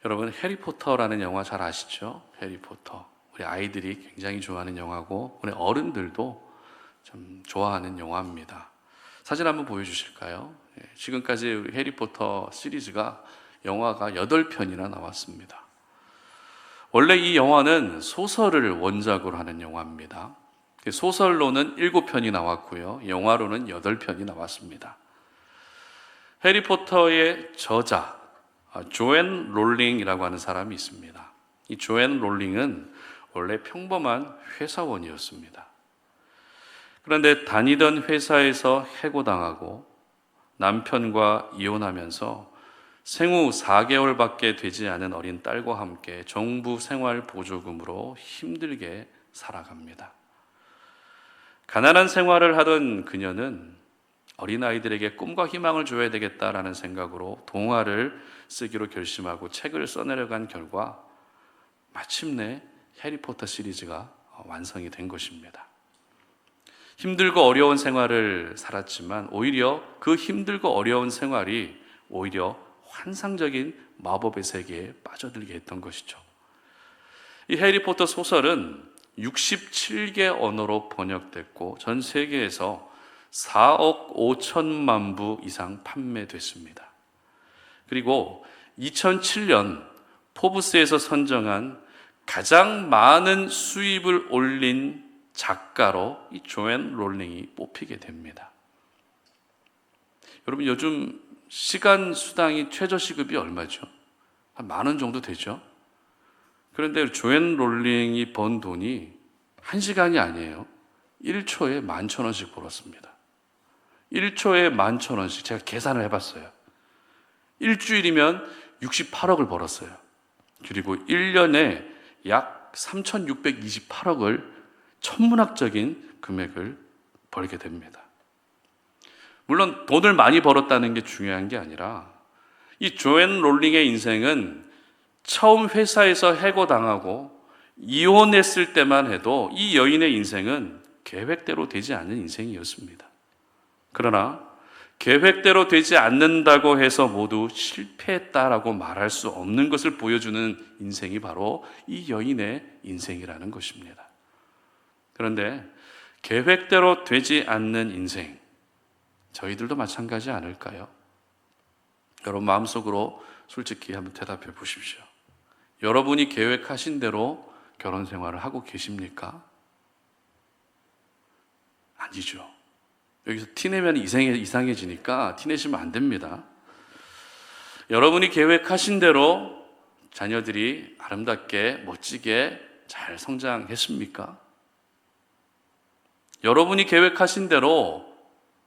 여러분, 해리포터라는 영화 잘 아시죠? 해리포터. 우리 아이들이 굉장히 좋아하는 영화고 우리 어른들도 좀 좋아하는 영화입니다. 사진 한번 보여주실까요? 지금까지 우리 해리포터 시리즈가 영화가 8편이나 나왔습니다. 원래 이 영화는 소설을 원작으로 하는 영화입니다. 소설로는 7편이 나왔고요. 영화로는 8편이 나왔습니다. 해리포터의 저자 조앤 롤링이라고 하는 사람이 있습니다. 이 조앤 롤링은 원래 평범한 회사원이었습니다. 그런데 다니던 회사에서 해고당하고 남편과 이혼하면서 생후 4개월밖에 되지 않은 어린 딸과 함께 정부 생활보조금으로 힘들게 살아갑니다. 가난한 생활을 하던 그녀는 어린아이들에게 꿈과 희망을 줘야 되겠다라는 생각으로 동화를 쓰기로 결심하고 책을 써내려간 결과 마침내 해리포터 시리즈가 완성이 된 것입니다. 힘들고 어려운 생활을 살았지만 오히려 그 힘들고 어려운 생활이 오히려 환상적인 마법의 세계에 빠져들게 했던 것이죠. 이 해리포터 소설은 67개 언어로 번역됐고 전 세계에서 4억 5천만 부 이상 판매됐습니다. 그리고 2007년 포브스에서 선정한 가장 많은 수입을 올린 작가로 이 조앤 롤링이 뽑히게 됩니다. 여러분, 요즘 시간 수당이 최저시급이 얼마죠? 한 10,000원 정도 되죠? 그런데 조앤 롤링이 번 돈이 1시간이 아니에요. 1초에 11,000원씩 벌었습니다. 1초에 11,000원씩 제가 계산을 해봤어요. 일주일이면 68억을 벌었어요. 그리고 1년에 약 3,628억을 천문학적인 금액을 벌게 됩니다. 물론 돈을 많이 벌었다는 게 중요한 게 아니라 이 조앤 롤링의 인생은 처음 회사에서 해고당하고 이혼했을 때만 해도 이 여인의 인생은 계획대로 되지 않는 인생이었습니다. 그러나 계획대로 되지 않는다고 해서 모두 실패했다라고 말할 수 없는 것을 보여주는 인생이 바로 이 여인의 인생이라는 것입니다. 그런데 계획대로 되지 않는 인생, 저희들도 마찬가지 아닐까요? 여러분 마음속으로 솔직히 한번 대답해 보십시오. 여러분이 계획하신 대로 결혼 생활을 하고 계십니까? 아니죠. 여기서 티내면 이상해지니까 티내시면 안 됩니다. 여러분이 계획하신 대로 자녀들이 아름답게 멋지게 잘 성장했습니까? 여러분이 계획하신 대로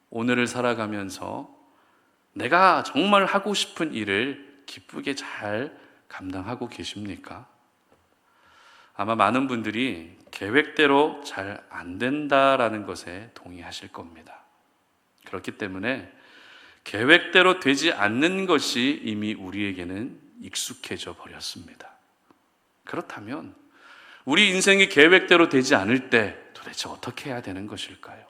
오늘을 살아가면서 내가 정말 하고 싶은 일을 기쁘게 잘 감당하고 계십니까? 아마 많은 분들이 계획대로 잘 안 된다라는 것에 동의하실 겁니다. 그렇기 때문에 계획대로 되지 않는 것이 이미 우리에게는 익숙해져 버렸습니다. 그렇다면 우리 인생이 계획대로 되지 않을 때 도대체 어떻게 해야 되는 것일까요?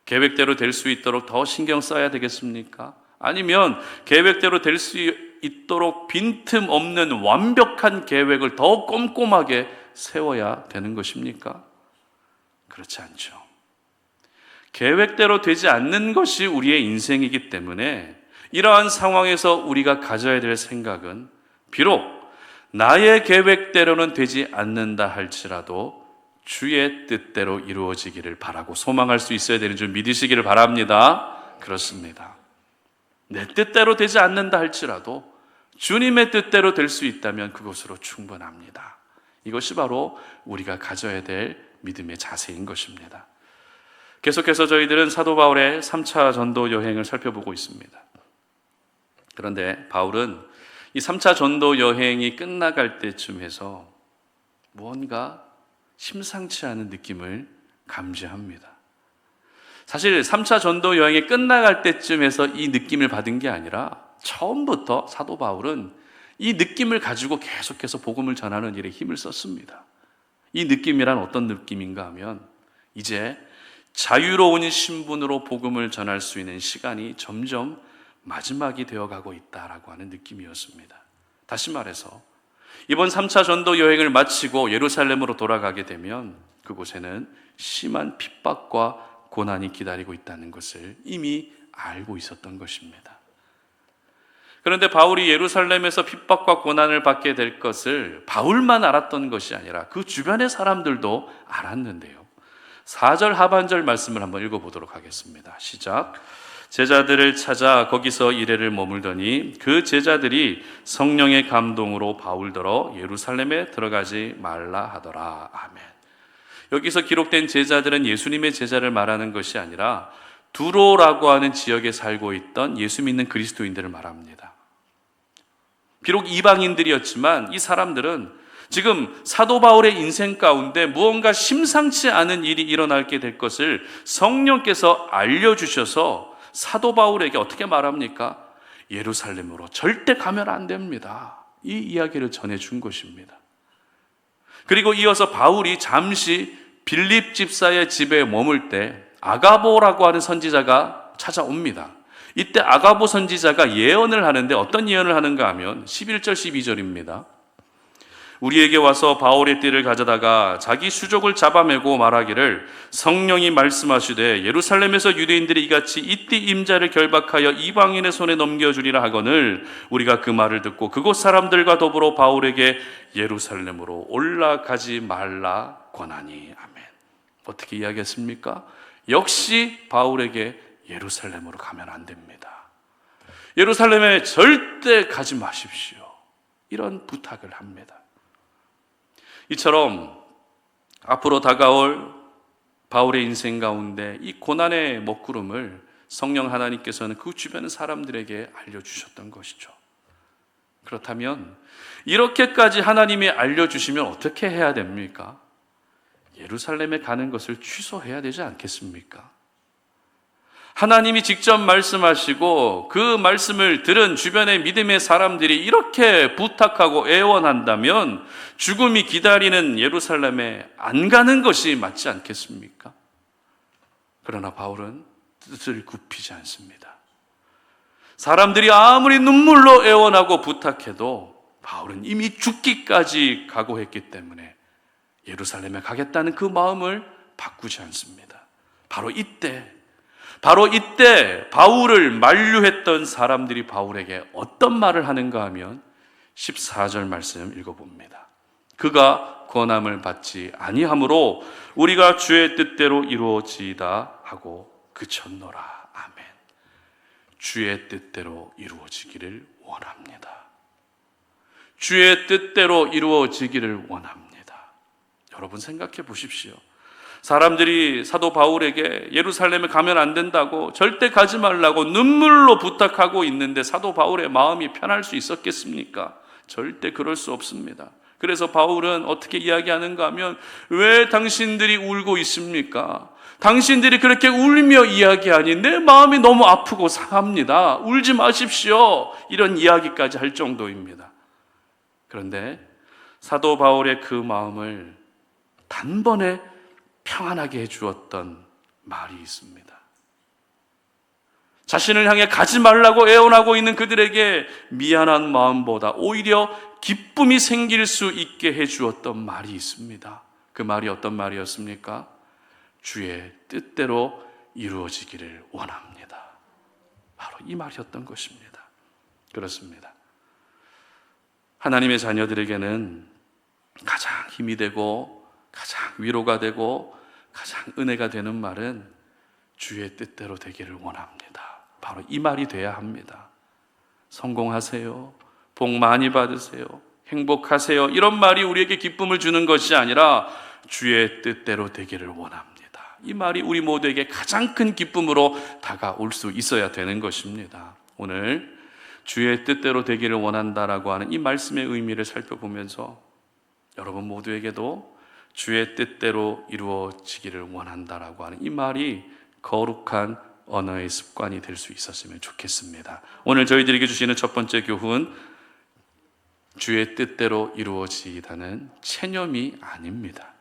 계획대로 될 수 있도록 더 신경 써야 되겠습니까? 아니면 계획대로 될 수 있도록 빈틈없는 완벽한 계획을 더 꼼꼼하게 세워야 되는 것입니까? 그렇지 않죠. 계획대로 되지 않는 것이 우리의 인생이기 때문에 이러한 상황에서 우리가 가져야 될 생각은 비록 나의 계획대로는 되지 않는다 할지라도 주의 뜻대로 이루어지기를 바라고 소망할 수 있어야 되는 줄 믿으시기를 바랍니다. 그렇습니다. 내 뜻대로 되지 않는다 할지라도 주님의 뜻대로 될 수 있다면 그것으로 충분합니다. 이것이 바로 우리가 가져야 될 믿음의 자세인 것입니다. 계속해서 저희들은 사도 바울의 3차 전도 여행을 살펴보고 있습니다. 그런데 바울은 이 3차 전도 여행이 끝나갈 때쯤 해서 무언가 심상치 않은 느낌을 감지합니다. 사실 3차 전도 여행이 끝나갈 때쯤에서 이 느낌을 받은 게 아니라 처음부터 사도 바울은 이 느낌을 가지고 계속해서 복음을 전하는 일에 힘을 썼습니다. 이 느낌이란 어떤 느낌인가 하면 이제 자유로운 신분으로 복음을 전할 수 있는 시간이 점점 마지막이 되어가고 있다라고 하는 느낌이었습니다. 다시 말해서 이번 3차 전도 여행을 마치고 예루살렘으로 돌아가게 되면 그곳에는 심한 핍박과 고난이 기다리고 있다는 것을 이미 알고 있었던 것입니다. 그런데 바울이 예루살렘에서 핍박과 고난을 받게 될 것을 바울만 알았던 것이 아니라 그 주변의 사람들도 알았는데요. 4절 하반절 말씀을 한번 읽어보도록 하겠습니다. 시작. 제자들을 찾아 거기서 이레를 머물더니 그 제자들이 성령의 감동으로 바울더러 예루살렘에 들어가지 말라 하더라. 아멘. 여기서 기록된 제자들은 예수님의 제자를 말하는 것이 아니라 두로라고 하는 지역에 살고 있던 예수 믿는 그리스도인들을 말합니다. 비록 이방인들이었지만 이 사람들은 지금 사도 바울의 인생 가운데 무언가 심상치 않은 일이 일어나게 될 것을 성령께서 알려주셔서 사도 바울에게 어떻게 말합니까? 예루살렘으로 절대 가면 안 됩니다. 이 이야기를 전해준 것입니다. 그리고 이어서 바울이 잠시 빌립 집사의 집에 머물 때 아가보라고 하는 선지자가 찾아옵니다. 이때 아가보 선지자가 예언을 하는데 어떤 예언을 하는가 하면 11절 12절입니다. 우리에게 와서 바울의 띠를 가져다가 자기 수족을 잡아매고 말하기를 성령이 말씀하시되 예루살렘에서 유대인들이 이같이 이 띠 임자를 결박하여 이방인의 손에 넘겨주리라 하거늘 우리가 그 말을 듣고 그곳 사람들과 더불어 바울에게 예루살렘으로 올라가지 말라 권하니. 아멘. 어떻게 이야기했습니까? 역시 바울에게 예루살렘으로 가면 안 됩니다. 예루살렘에 절대 가지 마십시오. 이런 부탁을 합니다. 이처럼 앞으로 다가올 바울의 인생 가운데 이 고난의 먹구름을 성령 하나님께서는 그 주변 사람들에게 알려주셨던 것이죠. 그렇다면 이렇게까지 하나님이 알려주시면 어떻게 해야 됩니까? 예루살렘에 가는 것을 취소해야 되지 않겠습니까? 하나님이 직접 말씀하시고 그 말씀을 들은 주변의 믿음의 사람들이 이렇게 부탁하고 애원한다면 죽음이 기다리는 예루살렘에 안 가는 것이 맞지 않겠습니까? 그러나 바울은 뜻을 굽히지 않습니다. 사람들이 아무리 눈물로 애원하고 부탁해도 바울은 이미 죽기까지 각오했기 때문에 예루살렘에 가겠다는 그 마음을 바꾸지 않습니다. 바로 이때 바울을 만류했던 사람들이 바울에게 어떤 말을 하는가 하면 14절 말씀 읽어봅니다. 그가 권함을 받지 아니하므로 우리가 주의 뜻대로 이루어지이다 하고 그쳤노라. 아멘. 주의 뜻대로 이루어지기를 원합니다. 주의 뜻대로 이루어지기를 원합니다. 여러분 생각해 보십시오. 사람들이 사도 바울에게 예루살렘에 가면 안 된다고 절대 가지 말라고 눈물로 부탁하고 있는데 사도 바울의 마음이 편할 수 있었겠습니까? 절대 그럴 수 없습니다. 그래서 바울은 어떻게 이야기하는가 하면 왜 당신들이 울고 있습니까? 당신들이 그렇게 울며 이야기하니 내 마음이 너무 아프고 상합니다. 울지 마십시오. 이런 이야기까지 할 정도입니다. 그런데 사도 바울의 그 마음을 단번에 평안하게 해주었던 말이 있습니다. 자신을 향해 가지 말라고 애원하고 있는 그들에게 미안한 마음보다 오히려 기쁨이 생길 수 있게 해주었던 말이 있습니다. 그 말이 어떤 말이었습니까? 주의 뜻대로 이루어지기를 원합니다. 바로 이 말이었던 것입니다. 그렇습니다. 하나님의 자녀들에게는 가장 힘이 되고 가장 위로가 되고 가장 은혜가 되는 말은 주의 뜻대로 되기를 원합니다. 바로 이 말이 돼야 합니다. 성공하세요. 복 많이 받으세요. 행복하세요. 이런 말이 우리에게 기쁨을 주는 것이 아니라 주의 뜻대로 되기를 원합니다. 이 말이 우리 모두에게 가장 큰 기쁨으로 다가올 수 있어야 되는 것입니다. 오늘 주의 뜻대로 되기를 원한다라고 하는 이 말씀의 의미를 살펴보면서 여러분 모두에게도 주의 뜻대로 이루어지기를 원한다라고 하는 이 말이 거룩한 언어의 습관이 될 수 있었으면 좋겠습니다. 오늘 저희들에게 주시는 첫 번째 교훈, 주의 뜻대로 이루어지다는 체념이 아닙니다.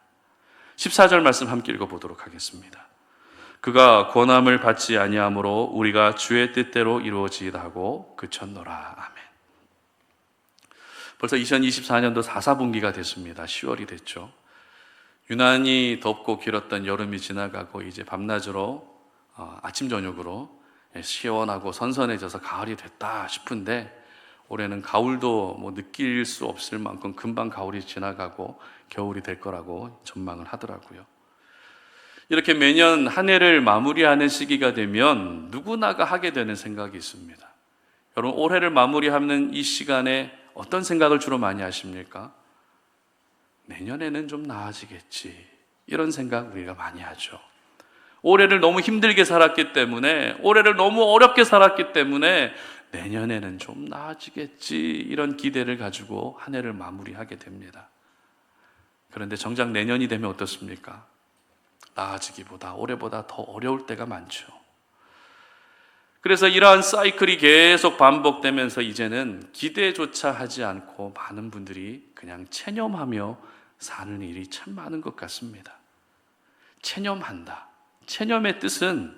14절 말씀 함께 읽어보도록 하겠습니다. 그가 권함을 받지 아니하므로 우리가 주의 뜻대로 이루어지이다 하고 그쳤노라. 아멘. 벌써 2024년도 4분기가 됐습니다. 10월이 됐죠. 유난히 덥고 길었던 여름이 지나가고 이제 밤낮으로 아침 저녁으로 시원하고 선선해져서 가을이 됐다 싶은데, 올해는 가을도 느낄 수 없을 만큼 금방 가을이 지나가고 겨울이 될 거라고 전망을 하더라고요. 이렇게 매년 한 해를 마무리하는 시기가 되면 누구나가 하게 되는 생각이 있습니다. 여러분, 올해를 마무리하는 이 시간에 어떤 생각을 주로 많이 하십니까? 내년에는 좀 나아지겠지, 이런 생각 우리가 많이 하죠. 올해를 너무 힘들게 살았기 때문에, 올해를 너무 어렵게 살았기 때문에 내년에는 좀 나아지겠지, 이런 기대를 가지고 한 해를 마무리하게 됩니다. 그런데 정작 내년이 되면 어떻습니까? 나아지기보다 올해보다 더 어려울 때가 많죠. 그래서 이러한 사이클이 계속 반복되면서 이제는 기대조차 하지 않고 많은 분들이 그냥 체념하며 사는 일이 참 많은 것 같습니다. 체념한다. 체념의 뜻은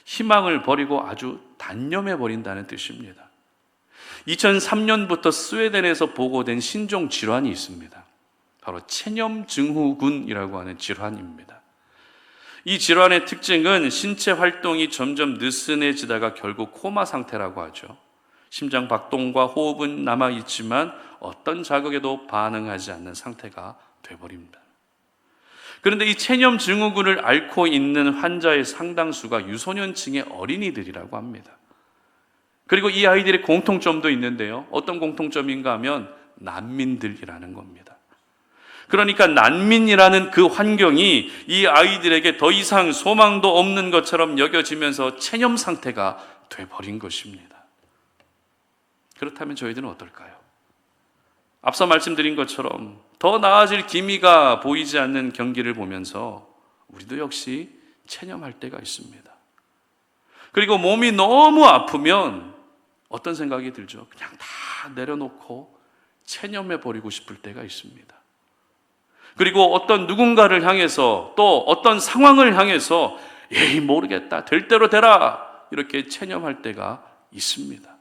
희망을 버리고 아주 단념해 버린다는 뜻입니다. 2003년부터 스웨덴에서 보고된 신종 질환이 있습니다. 바로 체념 증후군이라고 하는 질환입니다. 이 질환의 특징은 신체 활동이 점점 느슨해지다가 결국 코마 상태라고 하죠. 심장 박동과 호흡은 남아있지만 어떤 자극에도 반응하지 않는 상태가 돼버립니다. 그런데 이 체념 증후군을 앓고 있는 환자의 상당수가 유소년층의 어린이들이라고 합니다. 그리고 이 아이들의 공통점도 있는데요. 어떤 공통점인가 하면 난민들이라는 겁니다. 그러니까 난민이라는 그 환경이 이 아이들에게 더 이상 소망도 없는 것처럼 여겨지면서 체념 상태가 돼버린 것입니다. 그렇다면 저희들은 어떨까요? 앞서 말씀드린 것처럼 더 나아질 기미가 보이지 않는 경기를 보면서 우리도 역시 체념할 때가 있습니다. 그리고 몸이 너무 아프면 어떤 생각이 들죠? 그냥 다 내려놓고 체념해버리고 싶을 때가 있습니다. 그리고 어떤 누군가를 향해서, 또 어떤 상황을 향해서 에이 모르겠다, 될 대로 되라, 이렇게 체념할 때가 있습니다.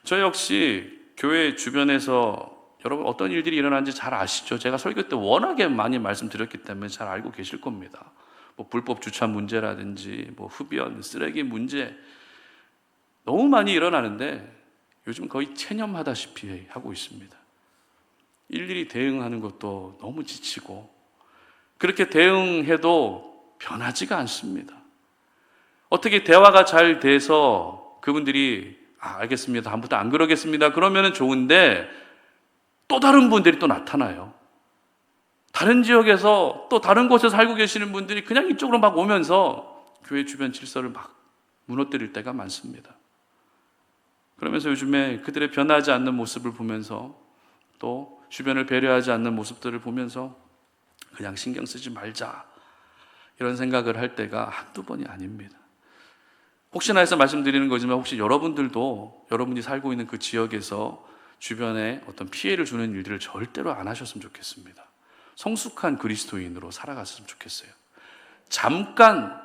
저 역시 교회 주변에서 여러분 어떤 일들이 일어나는지 잘 아시죠? 제가 설교 때 워낙에 많이 말씀드렸기 때문에 잘 알고 계실 겁니다. 불법 주차 문제라든지 흡연, 쓰레기 문제 너무 많이 일어나는데 요즘 거의 체념하다시피 하고 있습니다. 일일이 대응하는 것도 너무 지치고, 그렇게 대응해도 변하지가 않습니다. 어떻게 대화가 잘 돼서 그분들이 알겠습니다, 다음부터 안 그러겠습니다, 그러면 좋은데 또 다른 분들이 또 나타나요. 다른 지역에서 또 다른 곳에 살고 계시는 분들이 그냥 이쪽으로 막 오면서 교회 주변 질서를 막 무너뜨릴 때가 많습니다. 그러면서 요즘에 그들의 변하지 않는 모습을 보면서, 또 주변을 배려하지 않는 모습들을 보면서 그냥 신경 쓰지 말자, 이런 생각을 할 때가 한두 번이 아닙니다. 혹시나 해서 말씀드리는 거지만 혹시 여러분들도 여러분이 살고 있는 그 지역에서 주변에 어떤 피해를 주는 일들을 절대로 안 하셨으면 좋겠습니다. 성숙한 그리스도인으로 살아갔으면 좋겠어요. 잠깐,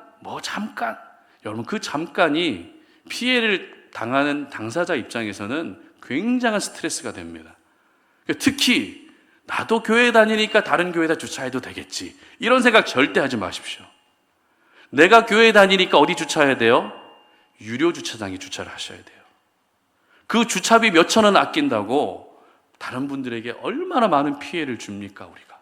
여러분 그 잠깐이 피해를 당하는 당사자 입장에서는 굉장한 스트레스가 됩니다. 특히 나도 교회 다니니까 다른 교회에다 주차해도 되겠지, 이런 생각 절대 하지 마십시오. 내가 교회 다니니까 어디 주차해야 돼요? 유료 주차장에 주차를 하셔야 돼요. 그 주차비 몇천 원 아낀다고 다른 분들에게 얼마나 많은 피해를 줍니까, 우리가.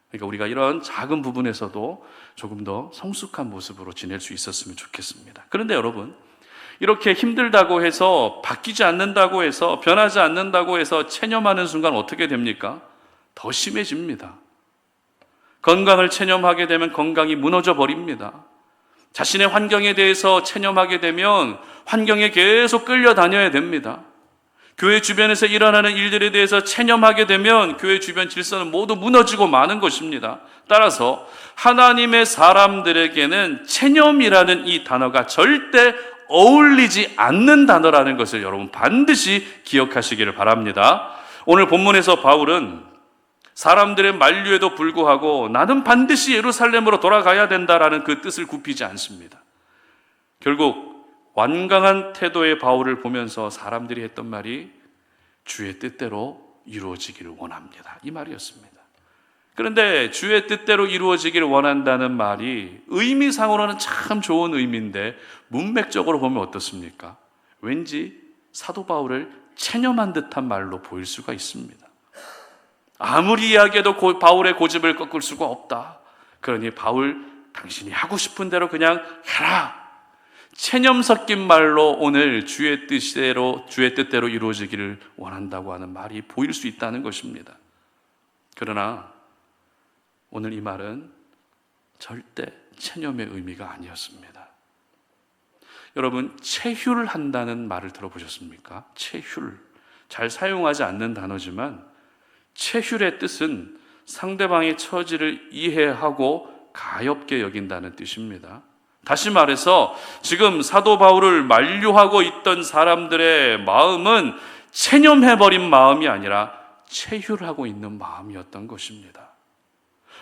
그러니까 우리가 이런 작은 부분에서도 조금 더 성숙한 모습으로 지낼 수 있었으면 좋겠습니다. 그런데 여러분, 이렇게 힘들다고 해서, 바뀌지 않는다고 해서, 변하지 않는다고 해서 체념하는 순간 어떻게 됩니까? 더 심해집니다. 건강을 체념하게 되면 건강이 무너져 버립니다. 자신의 환경에 대해서 체념하게 되면 환경에 계속 끌려다녀야 됩니다. 교회 주변에서 일어나는 일들에 대해서 체념하게 되면 교회 주변 질서는 모두 무너지고 마는 것입니다. 따라서 하나님의 사람들에게는 체념이라는 이 단어가 절대 어울리지 않는 단어라는 것을 여러분 반드시 기억하시기를 바랍니다. 오늘 본문에서 바울은 사람들의 만류에도 불구하고 나는 반드시 예루살렘으로 돌아가야 된다라는 그 뜻을 굽히지 않습니다. 결국 완강한 태도의 바울을 보면서 사람들이 했던 말이, 주의 뜻대로 이루어지기를 원합니다. 이 말이었습니다. 그런데 주의 뜻대로 이루어지기를 원한다는 말이 의미상으로는 참 좋은 의미인데 문맥적으로 보면 어떻습니까? 왠지 사도 바울을 체념한 듯한 말로 보일 수가 있습니다. 아무리 이야기해도 바울의 고집을 꺾을 수가 없다. 그러니 바울, 당신이 하고 싶은 대로 그냥 해라. 체념 섞인 말로 오늘 주의 뜻대로 이루어지기를 원한다고 하는 말이 보일 수 있다는 것입니다. 그러나 오늘 이 말은 절대 체념의 의미가 아니었습니다. 여러분, 체휼한다는 말을 들어보셨습니까? 체휼. 잘 사용하지 않는 단어지만 체휼의 뜻은 상대방의 처지를 이해하고 가엾게 여긴다는 뜻입니다. 다시 말해서 지금 사도 바울을 만류하고 있던 사람들의 마음은 체념해버린 마음이 아니라 체휼하고 있는 마음이었던 것입니다.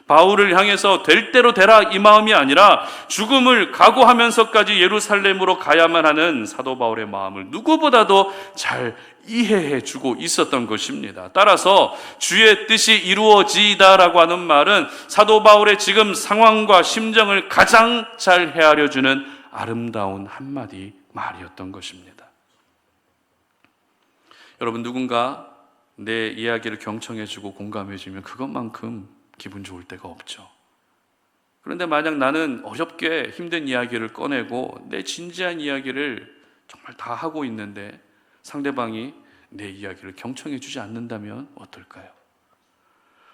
바울을 향해서 될 대로 되라 이 마음이 아니라 죽음을 각오하면서까지 예루살렘으로 가야만 하는 사도 바울의 마음을 누구보다도 잘 이해해 주고 있었던 것입니다. 따라서 주의 뜻이 이루어지다라고 하는 말은 사도 바울의 지금 상황과 심정을 가장 잘 헤아려 주는 아름다운 한마디 말이었던 것입니다. 여러분, 누군가 내 이야기를 경청해 주고 공감해 주면 그것만큼 기분 좋을 때가 없죠. 그런데 만약 나는 어렵게 힘든 이야기를 꺼내고 내 진지한 이야기를 정말 다 하고 있는데 상대방이 내 이야기를 경청해 주지 않는다면 어떨까요?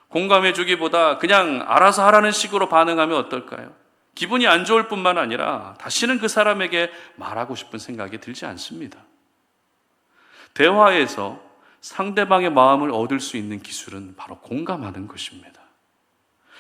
공감해 주기보다 그냥 알아서 하라는 식으로 반응하면 어떨까요? 기분이 안 좋을 뿐만 아니라 다시는 그 사람에게 말하고 싶은 생각이 들지 않습니다. 대화에서 상대방의 마음을 얻을 수 있는 기술은 바로 공감하는 것입니다.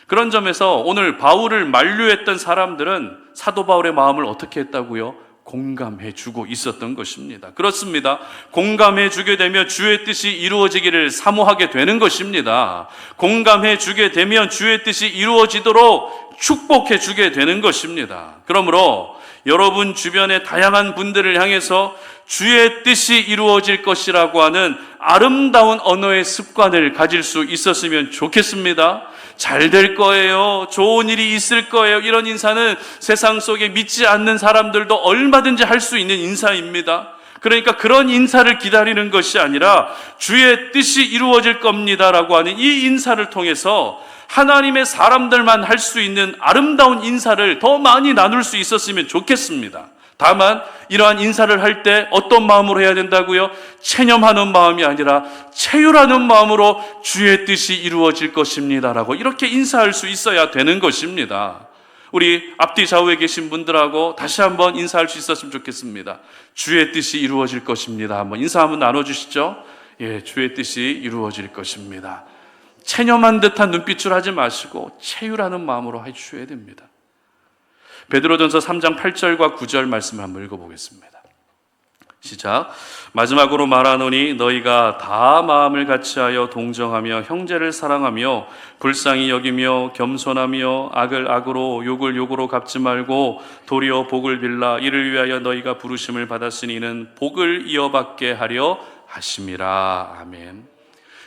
그런 점에서 오늘 바울을 만류했던 사람들은 사도 바울의 마음을 어떻게 했다고요? 공감해 주고 있었던 것입니다. 그렇습니다. 공감해 주게 되면 주의 뜻이 이루어지기를 사모하게 되는 것입니다. 공감해 주게 되면 주의 뜻이 이루어지도록 축복해 주게 되는 것입니다. 그러므로 여러분 주변의 다양한 분들을 향해서 주의 뜻이 이루어질 것이라고 하는 아름다운 언어의 습관을 가질 수 있었으면 좋겠습니다. 잘 될 거예요. 좋은 일이 있을 거예요. 이런 인사는 세상 속에 믿지 않는 사람들도 얼마든지 할 수 있는 인사입니다. 그러니까 그런 인사를 기다리는 것이 아니라 주의 뜻이 이루어질 겁니다라고 하는 이 인사를 통해서 하나님의 사람들만 할 수 있는 아름다운 인사를 더 많이 나눌 수 있었으면 좋겠습니다. 다만 이러한 인사를 할 때 어떤 마음으로 해야 된다고요? 체념하는 마음이 아니라 체휼하는 마음으로 주의 뜻이 이루어질 것입니다라고 이렇게 인사할 수 있어야 되는 것입니다. 우리 앞뒤 좌우에 계신 분들하고 다시 한번 인사할 수 있었으면 좋겠습니다. 주의 뜻이 이루어질 것입니다. 한번 인사 한번 나눠주시죠. 예, 주의 뜻이 이루어질 것입니다. 체념한 듯한 눈빛을 하지 마시고 체휼하는 마음으로 해주셔야 됩니다. 베드로전서 3장 8절과 9절 말씀을 한번 읽어보겠습니다. 시작. 마지막으로 말하노니 너희가 다 마음을 같이하여 동정하며 형제를 사랑하며 불쌍히 여기며 겸손하며 악을 악으로 욕을 욕으로 갚지 말고 도리어 복을 빌라. 이를 위하여 너희가 부르심을 받았으니 이는 복을 이어받게 하려 하심이라. 아멘.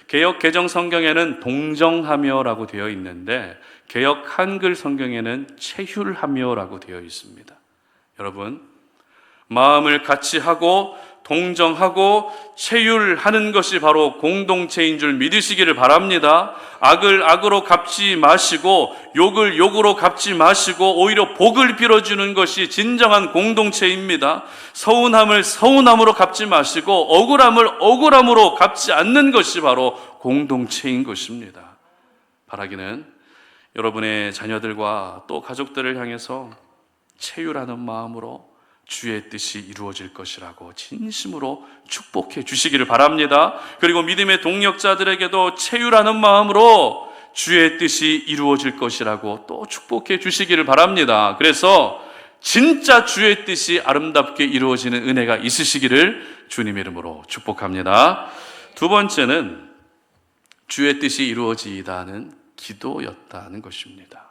개역 개정 성경에는 동정하며라고 되어 있는데 개역 한글 성경에는 체휼하며라고 되어 있습니다. 여러분, 마음을 같이 하고 동정하고 체휼하는 것이 바로 공동체인 줄 믿으시기를 바랍니다. 악을 악으로 갚지 마시고 욕을 욕으로 갚지 마시고 오히려 복을 빌어주는 것이 진정한 공동체입니다. 서운함을 서운함으로 갚지 마시고 억울함을 억울함으로 갚지 않는 것이 바로 공동체인 것입니다. 바라기는 여러분의 자녀들과 또 가족들을 향해서 체휼하는 마음으로 주의 뜻이 이루어질 것이라고 진심으로 축복해 주시기를 바랍니다. 그리고 믿음의 동력자들에게도 체휼하는 마음으로 주의 뜻이 이루어질 것이라고 또 축복해 주시기를 바랍니다. 그래서 진짜 주의 뜻이 아름답게 이루어지는 은혜가 있으시기를 주님의 이름으로 축복합니다. 두 번째는 주의 뜻이 이루어지다는 기도였다는 것입니다.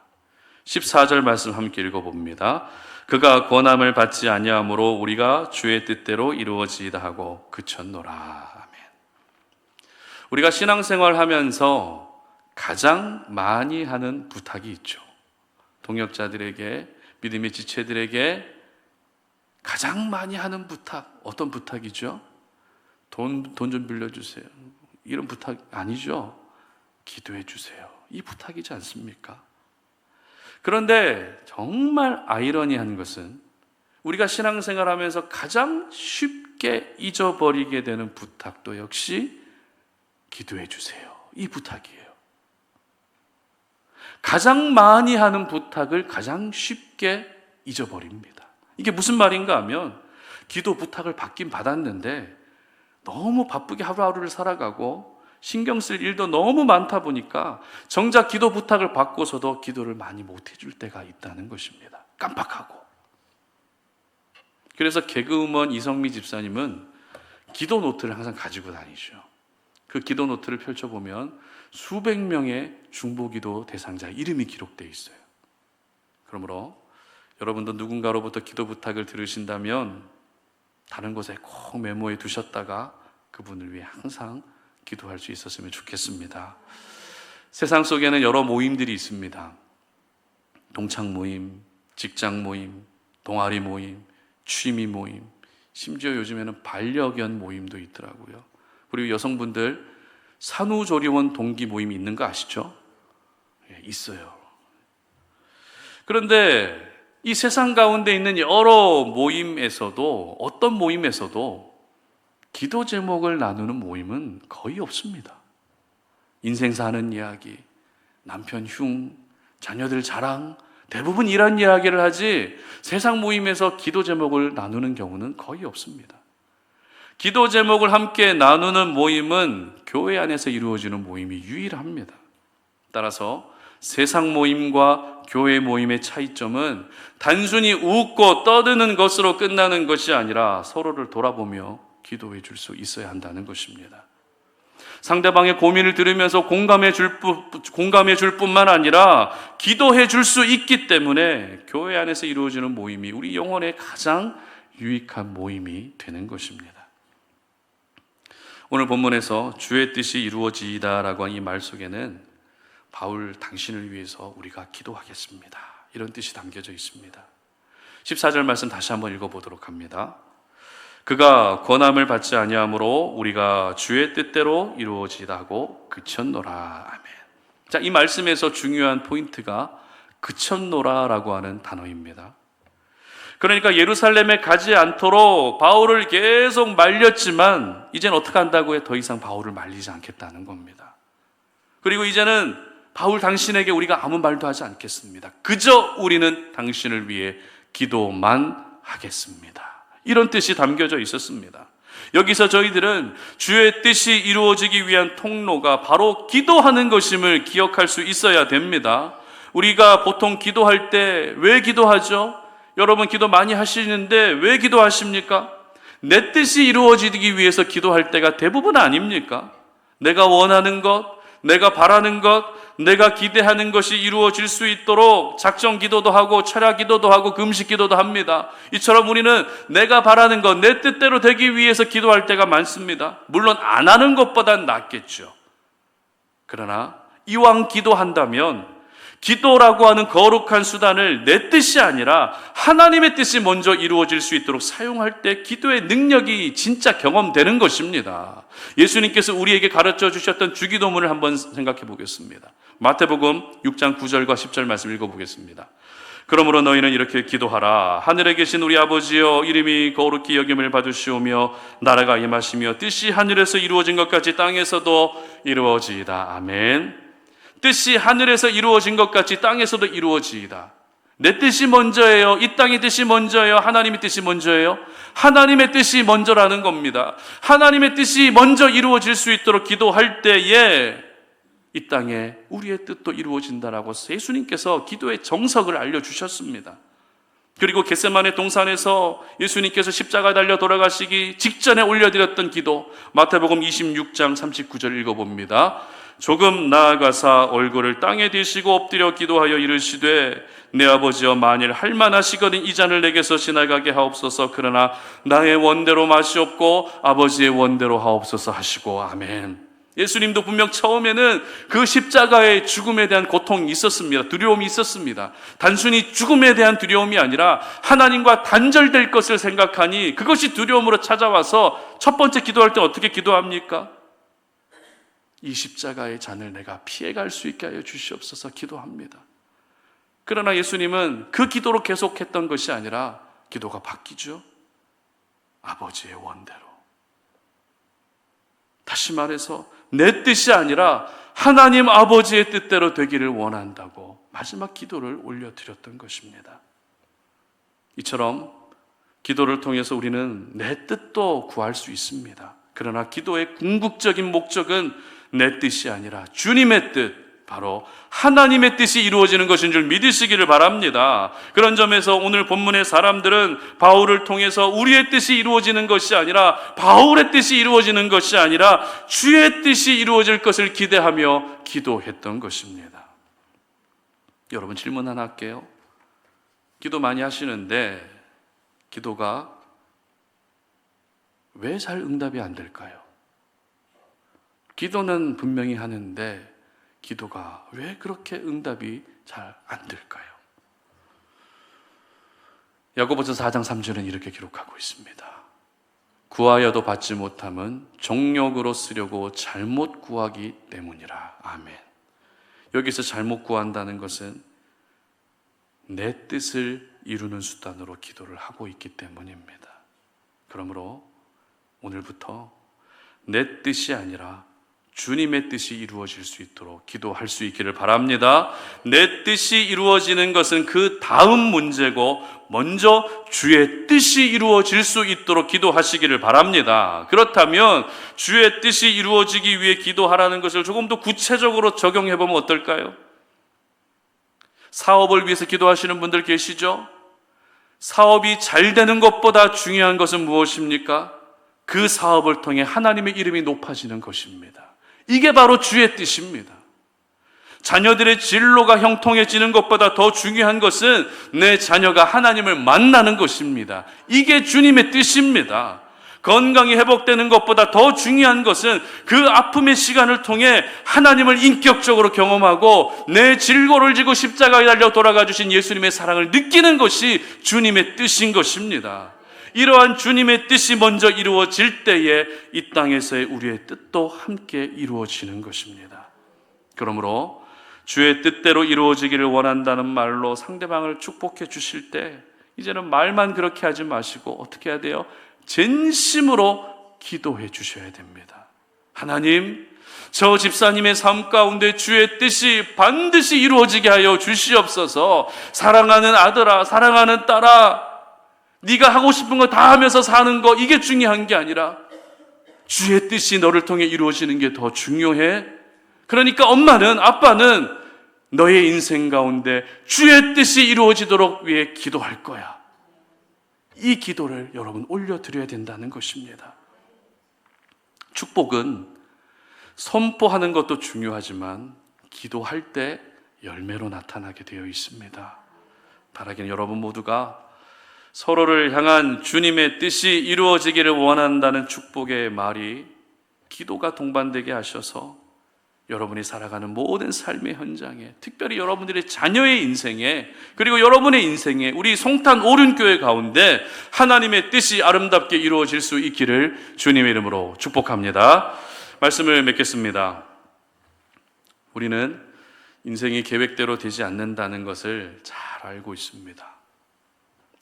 14절 말씀 함께 읽어봅니다. 그가 권함을 받지 아니하므로 우리가 주의 뜻대로 이루어지이다 하고 그쳤노라. 아멘. 우리가 신앙생활 하면서 가장 많이 하는 부탁이 있죠. 동역자들에게, 믿음의 지체들에게 가장 많이 하는 부탁, 어떤 부탁이죠? 돈 좀 빌려주세요. 이런 부탁 아니죠? 기도해 주세요. 이 부탁이지 않습니까? 그런데 정말 아이러니한 것은 우리가 신앙생활 하면서 가장 쉽게 잊어버리게 되는 부탁도 역시 기도해 주세요. 이 부탁이에요. 가장 많이 하는 부탁을 가장 쉽게 잊어버립니다. 이게 무슨 말인가 하면 기도 부탁을 받긴 받았는데 너무 바쁘게 하루하루를 살아가고 신경 쓸 일도 너무 많다 보니까 정작 기도 부탁을 받고서도 기도를 많이 못 해줄 때가 있다는 것입니다. 깜빡하고. 그래서 개그우먼 이성미 집사님은 기도 노트를 항상 가지고 다니죠. 그 기도 노트를 펼쳐보면 수백 명의 중보기도 대상자 이름이 기록되어 있어요. 그러므로 여러분도 누군가로부터 기도 부탁을 들으신다면 다른 곳에 꼭 메모해 두셨다가 그분을 위해 항상 기도할 수 있었으면 좋겠습니다. 세상 속에는 여러 모임들이 있습니다. 동창 모임, 직장 모임, 동아리 모임, 취미 모임, 심지어 요즘에는 반려견 모임도 있더라고요. 그리고 여성분들 산후조리원 동기 모임이 있는 거 아시죠? 예, 있어요. 그런데 이 세상 가운데 있는 여러 모임에서도 어떤 모임에서도 기도 제목을 나누는 모임은 거의 없습니다. 인생 사는 이야기, 남편 흉, 자녀들 자랑, 대부분 이런 이야기를 하지 세상 모임에서 기도 제목을 나누는 경우는 거의 없습니다. 기도 제목을 함께 나누는 모임은 교회 안에서 이루어지는 모임이 유일합니다. 따라서 세상 모임과 교회 모임의 차이점은 단순히 웃고 떠드는 것으로 끝나는 것이 아니라 서로를 돌아보며 기도해 줄 수 있어야 한다는 것입니다. 상대방의 고민을 들으면서 공감해 줄 뿐만 아니라 기도해 줄 수 있기 때문에 교회 안에서 이루어지는 모임이 우리 영혼의 가장 유익한 모임이 되는 것입니다. 오늘 본문에서 주의 뜻이 이루어지이다라고 한 이 말 속에는 바울 당신을 위해서 우리가 기도하겠습니다, 이런 뜻이 담겨져 있습니다. 14절 말씀 다시 한번 읽어보도록 합니다. 그가 권함을 받지 아니하므로 우리가 주의 뜻대로 이루어지다고 그쳤노라. 아멘. 자, 이 말씀에서 중요한 포인트가 그쳤노라라고 하는 단어입니다. 그러니까 예루살렘에 가지 않도록 바울을 계속 말렸지만 이제는 어떻게 한다고요? 더 이상 바울을 말리지 않겠다는 겁니다. 그리고 이제는 바울 당신에게 우리가 아무 말도 하지 않겠습니다. 그저 우리는 당신을 위해 기도만 하겠습니다. 이런 뜻이 담겨져 있었습니다. 여기서 저희들은 주의 뜻이 이루어지기 위한 통로가 바로 기도하는 것임을 기억할 수 있어야 됩니다. 우리가 보통 기도할 때 왜 기도하죠? 여러분 기도 많이 하시는데 왜 기도하십니까? 내 뜻이 이루어지기 위해서 기도할 때가 대부분 아닙니까? 내가 원하는 것, 내가 바라는 것, 내가 기대하는 것이 이루어질 수 있도록 작정 기도도 하고 철야 기도도 하고 금식 기도도 합니다. 이처럼 우리는 내가 바라는 것, 내 뜻대로 되기 위해서 기도할 때가 많습니다. 물론 안 하는 것보단 낫겠죠. 그러나 이왕 기도한다면 기도라고 하는 거룩한 수단을 내 뜻이 아니라 하나님의 뜻이 먼저 이루어질 수 있도록 사용할 때 기도의 능력이 진짜 경험되는 것입니다. 예수님께서 우리에게 가르쳐 주셨던 주기도문을 한번 생각해 보겠습니다. 마태복음 6장 9절과 10절 말씀 읽어보겠습니다. 그러므로 너희는 이렇게 기도하라. 하늘에 계신 우리 아버지여, 이름이 거룩히 여김을 받으시오며 나라가 임하시며 뜻이 하늘에서 이루어진 것 같이 땅에서도 이루어지이다. 아멘. 뜻이 하늘에서 이루어진 것 같이 땅에서도 이루어지이다. 내 뜻이 먼저예요? 이 땅의 뜻이 먼저예요? 하나님의 뜻이 먼저예요? 하나님의 뜻이 먼저라는 겁니다. 하나님의 뜻이 먼저 이루어질 수 있도록 기도할 때에 이 땅에 우리의 뜻도 이루어진다라고 예수님께서 기도의 정석을 알려주셨습니다. 그리고 겟세마네 동산에서 예수님께서 십자가에 달려 돌아가시기 직전에 올려드렸던 기도, 마태복음 26장 39절 읽어봅니다. 조금 나아가사 얼굴을 땅에 대시고 엎드려 기도하여 이르시되 내 아버지여, 만일 할만하시거든 이 잔을 내게서 지나가게 하옵소서. 그러나 나의 원대로 마시옵고 아버지의 원대로 하옵소서 하시고. 아멘. 예수님도 분명 처음에는 그 십자가의 죽음에 대한 고통이 있었습니다. 두려움이 있었습니다. 단순히 죽음에 대한 두려움이 아니라 하나님과 단절될 것을 생각하니 그것이 두려움으로 찾아와서 첫 번째 기도할 때 어떻게 기도합니까? 이 십자가의 잔을 내가 피해갈 수 있게 하여 주시옵소서 기도합니다. 그러나 예수님은 그 기도로 계속했던 것이 아니라 기도가 바뀌죠. 아버지의 원대로. 다시 말해서 내 뜻이 아니라 하나님 아버지의 뜻대로 되기를 원한다고 마지막 기도를 올려드렸던 것입니다. 이처럼 기도를 통해서 우리는 내 뜻도 구할 수 있습니다. 그러나 기도의 궁극적인 목적은 내 뜻이 아니라 주님의 뜻, 바로 하나님의 뜻이 이루어지는 것인 줄 믿으시기를 바랍니다. 그런 점에서 오늘 본문의 사람들은 바울을 통해서 우리의 뜻이 이루어지는 것이 아니라 바울의 뜻이 이루어지는 것이 아니라 주의 뜻이 이루어질 것을 기대하며 기도했던 것입니다. 여러분 질문 하나 할게요. 기도 많이 하시는데 기도가 왜 잘 응답이 안 될까요? 기도는 분명히 하는데 기도가 왜 그렇게 응답이 잘 안 될까요? 야고보서 4장 3절은 이렇게 기록하고 있습니다. 구하여도 받지 못함은 정욕으로 쓰려고 잘못 구하기 때문이라. 아멘. 여기서 잘못 구한다는 것은 내 뜻을 이루는 수단으로 기도를 하고 있기 때문입니다. 그러므로 오늘부터 내 뜻이 아니라 주님의 뜻이 이루어질 수 있도록 기도할 수 있기를 바랍니다. 내 뜻이 이루어지는 것은 그 다음 문제고 먼저 주의 뜻이 이루어질 수 있도록 기도하시기를 바랍니다. 그렇다면 주의 뜻이 이루어지기 위해 기도하라는 것을 조금 더 구체적으로 적용해 보면 어떨까요? 사업을 위해서 기도하시는 분들 계시죠? 사업이 잘 되는 것보다 중요한 것은 무엇입니까? 그 사업을 통해 하나님의 이름이 높아지는 것입니다. 이게 바로 주의 뜻입니다. 자녀들의 진로가 형통해지는 것보다 더 중요한 것은 내 자녀가 하나님을 만나는 것입니다. 이게 주님의 뜻입니다. 건강이 회복되는 것보다 더 중요한 것은 그 아픔의 시간을 통해 하나님을 인격적으로 경험하고 내 질고를 지고 십자가에 달려 돌아가 주신 예수님의 사랑을 느끼는 것이 주님의 뜻인 것입니다. 이러한 주님의 뜻이 먼저 이루어질 때에 이 땅에서의 우리의 뜻도 함께 이루어지는 것입니다. 그러므로 주의 뜻대로 이루어지기를 원한다는 말로 상대방을 축복해 주실 때 이제는 말만 그렇게 하지 마시고 어떻게 해야 돼요? 진심으로 기도해 주셔야 됩니다. 하나님, 저 집사님의 삶 가운데 주의 뜻이 반드시 이루어지게 하여 주시옵소서. 사랑하는 아들아, 사랑하는 딸아, 네가 하고 싶은 거 다 하면서 사는 거 이게 중요한 게 아니라 주의 뜻이 너를 통해 이루어지는 게 더 중요해. 그러니까 엄마는, 아빠는 너의 인생 가운데 주의 뜻이 이루어지도록 위해 기도할 거야. 이 기도를 여러분 올려드려야 된다는 것입니다. 축복은 선포하는 것도 중요하지만 기도할 때 열매로 나타나게 되어 있습니다. 바라기는 여러분 모두가 서로를 향한 주님의 뜻이 이루어지기를 원한다는 축복의 말이 기도가 동반되게 하셔서 여러분이 살아가는 모든 삶의 현장에, 특별히 여러분들의 자녀의 인생에, 그리고 여러분의 인생에, 우리 송탄 오륜교회 가운데 하나님의 뜻이 아름답게 이루어질 수 있기를 주님의 이름으로 축복합니다. 말씀을 맺겠습니다. 우리는 인생이 계획대로 되지 않는다는 것을 잘 알고 있습니다.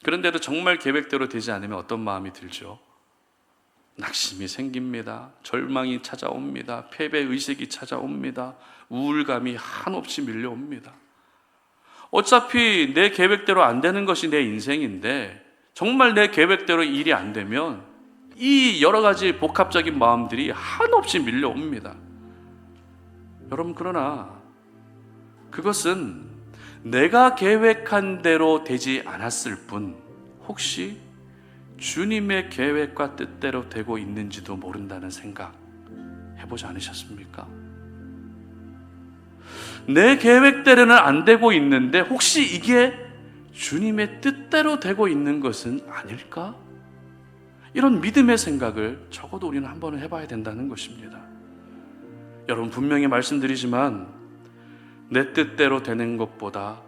그런데도 정말 계획대로 되지 않으면 어떤 마음이 들죠? 낙심이 생깁니다. 절망이 찾아옵니다. 패배의식이 찾아옵니다. 우울감이 한없이 밀려옵니다. 어차피 내 계획대로 안 되는 것이 내 인생인데 정말 내 계획대로 일이 안 되면 이 여러 가지 복합적인 마음들이 한없이 밀려옵니다. 여러분, 그러나 그것은 내가 계획한 대로 되지 않았을 뿐 혹시 주님의 계획과 뜻대로 되고 있는지도 모른다는 생각 해보지 않으셨습니까? 내 계획대로는 안 되고 있는데 혹시 이게 주님의 뜻대로 되고 있는 것은 아닐까? 이런 믿음의 생각을 적어도 우리는 한번 해봐야 된다는 것입니다. 여러분, 분명히 말씀드리지만 내 뜻대로 되는 것보다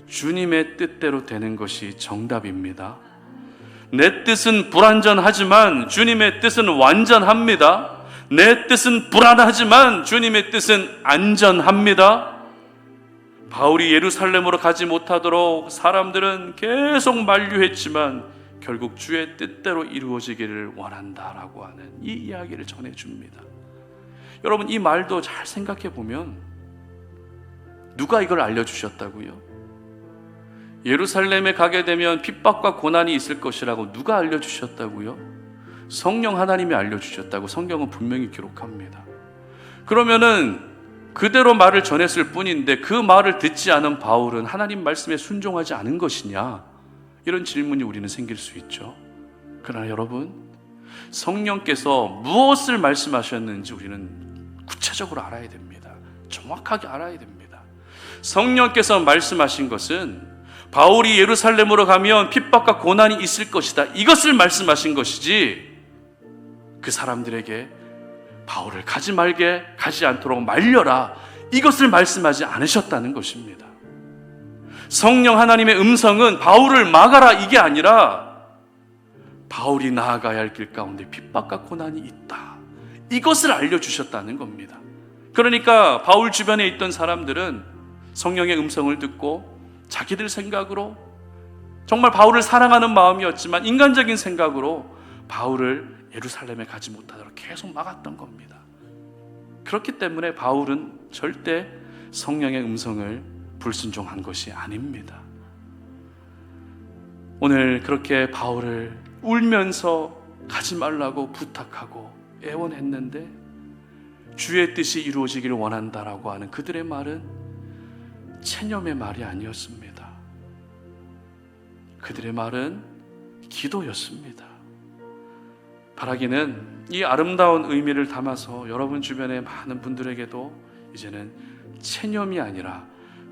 주님의 뜻대로 되는 것이 정답입니다. 내 뜻은 불완전하지만 주님의 뜻은 완전합니다. 내 뜻은 불안하지만 주님의 뜻은 안전합니다. 바울이 예루살렘으로 가지 못하도록 사람들은 계속 만류했지만 결국 주의 뜻대로 이루어지기를 원한다라고 하는 이 이야기를 전해줍니다. 여러분, 이 말도 잘 생각해 보면 누가 이걸 알려주셨다고요? 예루살렘에 가게 되면 핍박과 고난이 있을 것이라고 누가 알려주셨다고요? 성령 하나님이 알려주셨다고 성경은 분명히 기록합니다. 그러면은 그대로 말을 전했을 뿐인데 그 말을 듣지 않은 바울은 하나님 말씀에 순종하지 않은 것이냐? 이런 질문이 우리는 생길 수 있죠. 그러나 여러분, 성령께서 무엇을 말씀하셨는지 우리는 구체적으로 알아야 됩니다. 정확하게 알아야 됩니다. 성령께서 말씀하신 것은 바울이 예루살렘으로 가면 핍박과 고난이 있을 것이다, 이것을 말씀하신 것이지 그 사람들에게 바울을 가지 않도록 말려라, 이것을 말씀하지 않으셨다는 것입니다. 성령 하나님의 음성은 바울을 막아라, 이게 아니라 바울이 나아가야 할 길 가운데 핍박과 고난이 있다, 이것을 알려주셨다는 겁니다. 그러니까 바울 주변에 있던 사람들은 성령의 음성을 듣고 자기들 생각으로, 정말 바울을 사랑하는 마음이었지만 인간적인 생각으로 바울을 예루살렘에 가지 못하도록 계속 막았던 겁니다. 그렇기 때문에 바울은 절대 성령의 음성을 불순종한 것이 아닙니다. 오늘 그렇게 바울을 울면서 가지 말라고 부탁하고 애원했는데 주의 뜻이 이루어지기를 원한다라고 하는 그들의 말은 체념의 말이 아니었습니다. 그들의 말은 기도였습니다. 바라기는 이 아름다운 의미를 담아서 여러분 주변의 많은 분들에게도 이제는 체념이 아니라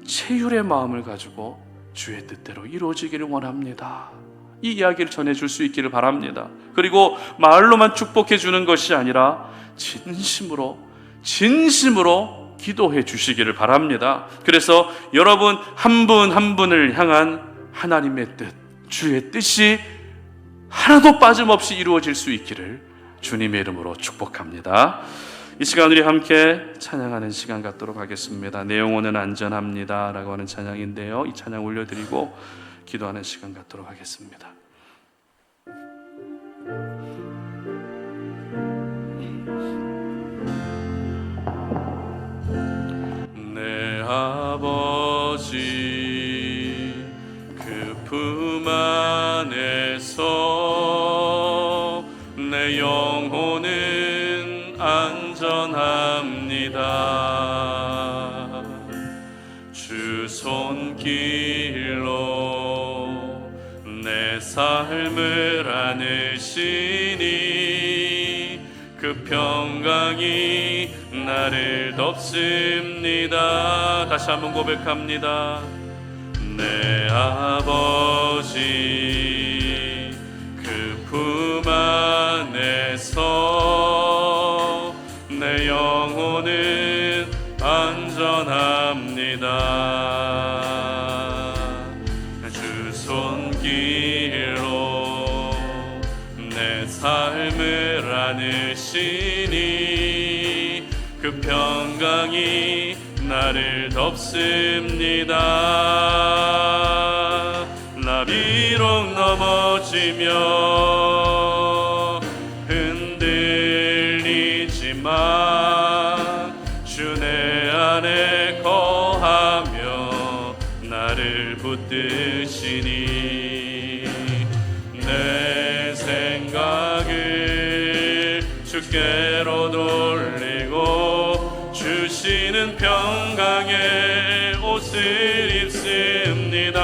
체휼의 마음을 가지고 주의 뜻대로 이루어지기를 원합니다, 이 이야기를 전해줄 수 있기를 바랍니다. 그리고 말로만 축복해 주는 것이 아니라 진심으로 기도해 주시기를 바랍니다. 그래서 여러분 한 분 한 분을 향한 하나님의 뜻, 주의 뜻이 하나도 빠짐없이 이루어질 수 있기를 주님의 이름으로 축복합니다. 이 시간 우리 함께 찬양하는 시간 갖도록 하겠습니다. 내 영혼은 안전합니다 라고 하는 찬양인데요, 이 찬양 올려드리고 기도하는 시간 갖도록 하겠습니다. 내 아버지 그 품 안에서 내 영혼은 안전합니다. 주 손길로 내 삶을 안으시니 그 평강이 나를 덮습니다. 다시 한번 고백합니다. 내 아버지 그 품 안에서 내 영혼은 안전합니다. 주 손길로 내 삶을 안으시니 그 평강이 나를 덮습니다. 나 비록 넘어지며 흔들리지만 주 내 안에 거하며 나를 붙드시니 내 생각을 주께로 돌리고 주시는 평강의 옷을 입습니다.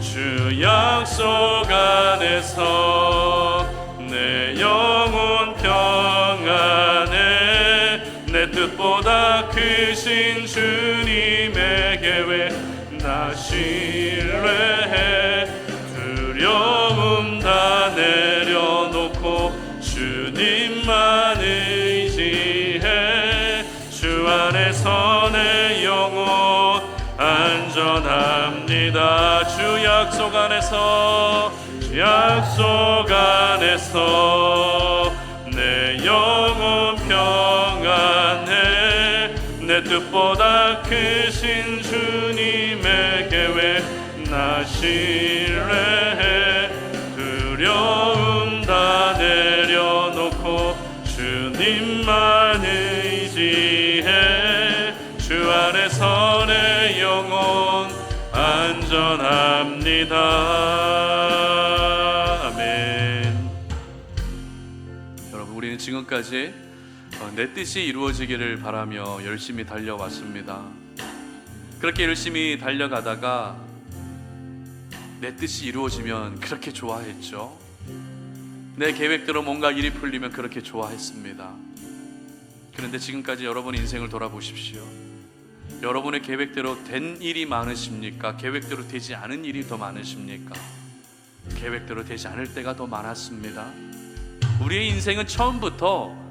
주 약속 안에서 내 영혼 평안에 내 뜻보다 크신 주님의 계획 나 신뢰해 두려움 다 내려놓고 주님만 의지 안에서 내 영혼 안전합니다. 주 약속 안에서, 주 약속 안에서 내 영혼 평안해. 내 뜻보다 크신 주님의 계획 나 신뢰해. 두려움 다 내려놓고 주님만 의지해. 주 안에서 내 영혼 안전합니다. 아멘. 여러분, 우리는 지금까지 내 뜻이 이루어지기를 바라며 열심히 달려왔습니다. 그렇게 열심히 달려가다가 내 뜻이 이루어지면 그렇게 좋아했죠. 내 계획대로 뭔가 일이 풀리면 그렇게 좋아했습니다. 그런데 지금까지 여러분 인생을 돌아보십시오. 여러분의 계획대로 된 일이 많으십니까? 계획대로 되지 않은 일이 더 많으십니까? 계획대로 되지 않을 때가 더 많았습니다. 우리의 인생은 처음부터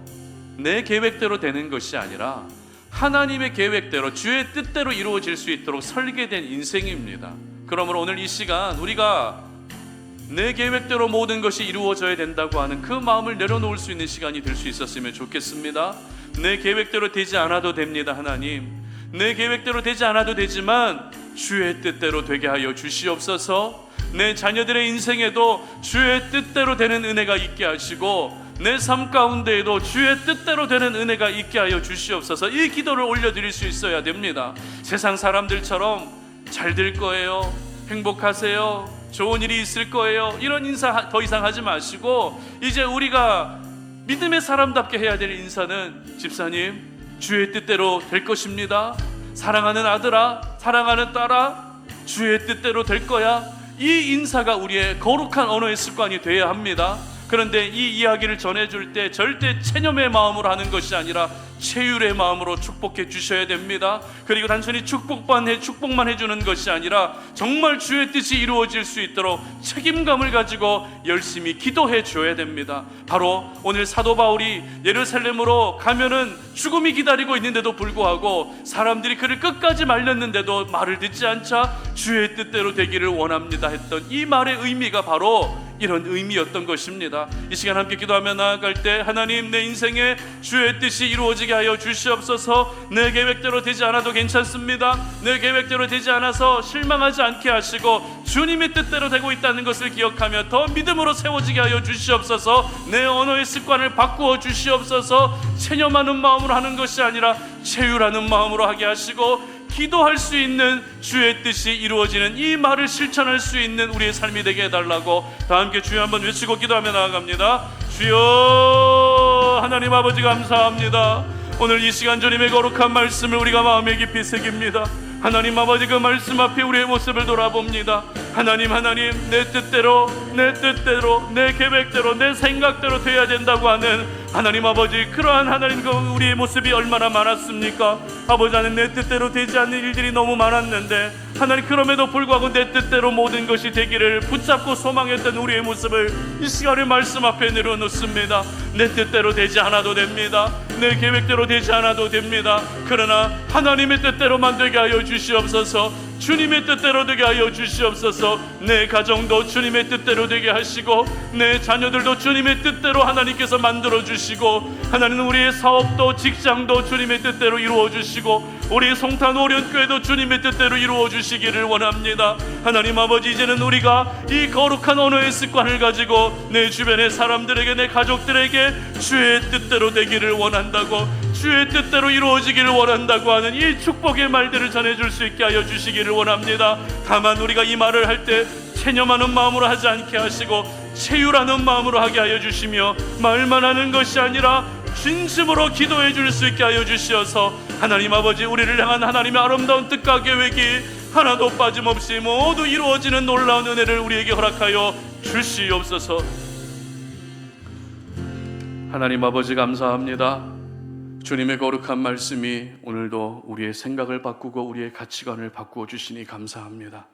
내 계획대로 되는 것이 아니라 하나님의 계획대로, 주의 뜻대로 이루어질 수 있도록 설계된 인생입니다. 그러므로 오늘 이 시간 우리가 내 계획대로 모든 것이 이루어져야 된다고 하는 그 마음을 내려놓을 수 있는 시간이 될 수 있었으면 좋겠습니다. 내 계획대로 되지 않아도 됩니다. 하나님, 내 계획대로 되지 않아도 되지만 주의 뜻대로 되게 하여 주시옵소서. 내 자녀들의 인생에도 주의 뜻대로 되는 은혜가 있게 하시고 내 삶 가운데에도 주의 뜻대로 되는 은혜가 있게 하여 주시옵소서. 이 기도를 올려드릴 수 있어야 됩니다. 세상 사람들처럼 잘 될 거예요, 행복하세요, 좋은 일이 있을 거예요, 이런 인사 더 이상 하지 마시고 이제 우리가 믿음의 사람답게 해야 될 인사는 집사님, 주의 뜻대로 될 것입니다. 사랑하는 아들아, 사랑하는 딸아, 주의 뜻대로 될 거야. 이 인사가 우리의 거룩한 언어의 습관이 되어야 합니다. 그런데 이 이야기를 전해줄 때 절대 체념의 마음으로 하는 것이 아니라 체휼의 마음으로 축복해 주셔야 됩니다. 그리고 단순히 축복만 해주는 것이 아니라 정말 주의 뜻이 이루어질 수 있도록 책임감을 가지고 열심히 기도해 줘야 됩니다. 바로 오늘 사도 바울이 예루살렘으로 가면은 죽음이 기다리고 있는데도 불구하고 사람들이 그를 끝까지 말렸는데도 말을 듣지 않자 주의 뜻대로 되기를 원합니다 했던 이 말의 의미가 바로 이런 의미였던 것입니다. 이 시간 함께 기도하며 나아갈 때 하나님, 내 인생에 주의 뜻이 이루어지게 하여 주시옵소서. 내 계획대로 되지 않아도 괜찮습니다. 내 계획대로 되지 않아서 실망하지 않게 하시고 주님의 뜻대로 되고 있다는 것을 기억하며 더 믿음으로 세워지게 하여 주시옵소서. 내 언어의 습관을 바꾸어 주시옵소서. 체념하는 마음으로 하는 것이 아니라 체휼하는 마음으로 하게 하시고 기도할 수 있는 주의 뜻이 이루어지는 이 말을 실천할 수 있는 우리의 삶이 되게 해달라고 다 함께 주여 한번 외치고 기도하며 나아갑니다. 주여, 하나님 아버지 감사합니다. 오늘 이 시간 주님의 거룩한 말씀을 우리가 마음에 깊이 새깁니다. 하나님 아버지, 그 말씀 앞에 우리의 모습을 돌아봅니다. 하나님, 내 뜻대로, 내 계획대로, 내 생각대로 돼야 된다고 하는 하나님 아버지, 그러한 하나님 그 우리의 모습이 얼마나 많았습니까? 아버지, 하나님, 내 뜻대로 되지 않는 일들이 너무 많았는데 하나님, 그럼에도 불구하고 내 뜻대로 모든 것이 되기를 붙잡고 소망했던 우리의 모습을 이 시간에 말씀 앞에 내려놓습니다. 내 뜻대로 되지 않아도 됩니다. 내 계획대로 되지 않아도 됩니다. 그러나 하나님의 뜻대로만 되게 하여 주시옵소서. 주님의 뜻대로 되게 하여 주시옵소서. 내 가정도 주님의 뜻대로 되게 하시고 내 자녀들도 주님의 뜻대로 하나님께서 만들어 주시고 하나님은 우리의 사업도 직장도 주님의 뜻대로 이루어 주시고 우리 송탄 오련교회도 주님의 뜻대로 이루어 주시기를 원합니다. 하나님 아버지, 이제는 우리가 이 거룩한 언어의 습관을 가지고 내 주변의 사람들에게, 내 가족들에게 주의 뜻대로 되기를 원한다고, 주의 뜻대로 이루어지기를 원한다고 하는 이 축복의 말들을 전해줄 수 있게 하여 주시기를 원합니다. 다만 우리가 이 말을 할 때 체념하는 마음으로 하지 않게 하시고 체휼하는 마음으로 하게 하여 주시며 말만 하는 것이 아니라 진심으로 기도해 줄 수 있게 하여 주시어서 하나님 아버지, 우리를 향한 하나님의 아름다운 뜻과 계획이 하나도 빠짐없이 모두 이루어지는 놀라운 은혜를 우리에게 허락하여 주시옵소서. 하나님 아버지, 감사합니다. 주님의 거룩한 말씀이 오늘도 우리의 생각을 바꾸고 우리의 가치관을 바꾸어 주시니 감사합니다.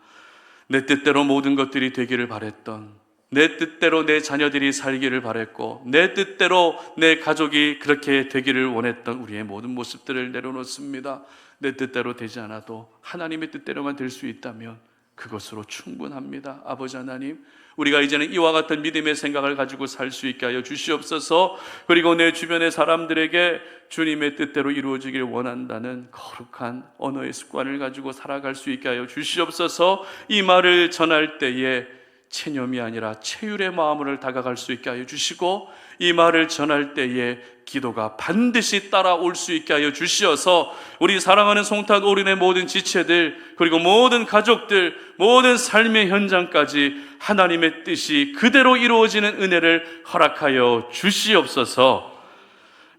내 뜻대로 모든 것들이 되기를 바랬던 내 뜻대로 내 자녀들이 살기를 바랬고 내 뜻대로 내 가족이 그렇게 되기를 원했던 우리의 모든 모습들을 내려놓습니다. 내 뜻대로 되지 않아도 하나님의 뜻대로만 될 수 있다면 그것으로 충분합니다. 아버지 하나님, 우리가 이제는 이와 같은 믿음의 생각을 가지고 살 수 있게 하여 주시옵소서. 그리고 내 주변의 사람들에게 주님의 뜻대로 이루어지길 원한다는 거룩한 언어의 습관을 가지고 살아갈 수 있게 하여 주시옵소서. 이 말을 전할 때에 체념이 아니라 체휼의 마음으로 다가갈 수 있게 하여 주시고, 이 말을 전할 때에 기도가 반드시 따라올 수 있게 하여 주시어서 우리 사랑하는 송탄 오륜의 모든 지체들, 그리고 모든 가족들, 모든 삶의 현장까지 하나님의 뜻이 그대로 이루어지는 은혜를 허락하여 주시옵소서.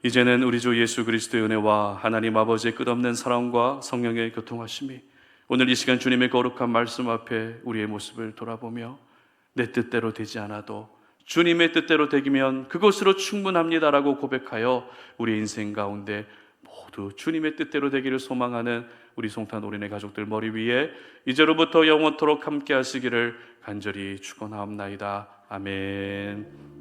이제는 우리 주 예수 그리스도의 은혜와 하나님 아버지의 끝없는 사랑과 성령의 교통하심이 오늘 이 시간 주님의 거룩한 말씀 앞에 우리의 모습을 돌아보며 내 뜻대로 되지 않아도 주님의 뜻대로 되기면 그것으로 충분합니다라고 고백하여 우리 인생 가운데 모두 주님의 뜻대로 되기를 소망하는 우리 송탄 오륜의 가족들 머리 위에 이제로부터 영원토록 함께 하시기를 간절히 축원하옵나이다. 아멘.